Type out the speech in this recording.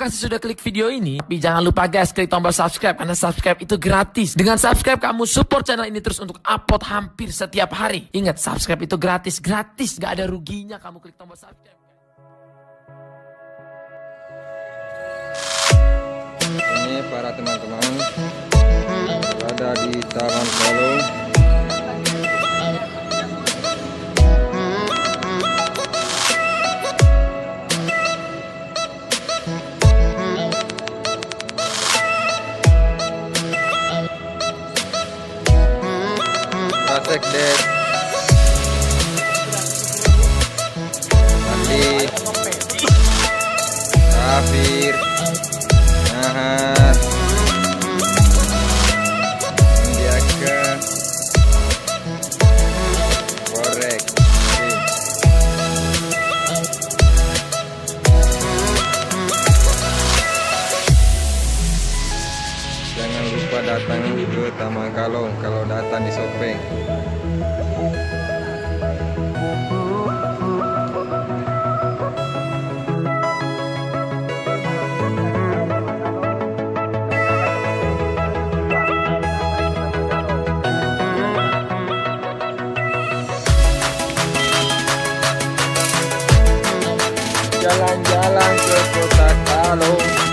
kasih sudah klik video ini. Tapi jangan lupa guys, klik tombol subscribe. Karena subscribe itu gratis. Dengan subscribe kamu support channel ini terus untuk upload hampir setiap hari. Ingat, subscribe itu gratis. Gratis, gak ada ruginya kamu klik tombol subscribe. Ini para teman-teman berada di Taman Kalong. Pasek Des, Andi, Kafir, Nahar, Indiaka, Korek. Jangan lupa datang ke Taman Kalong kalau datang di Sopeng. Jalan-jalan ke Kota Kalong.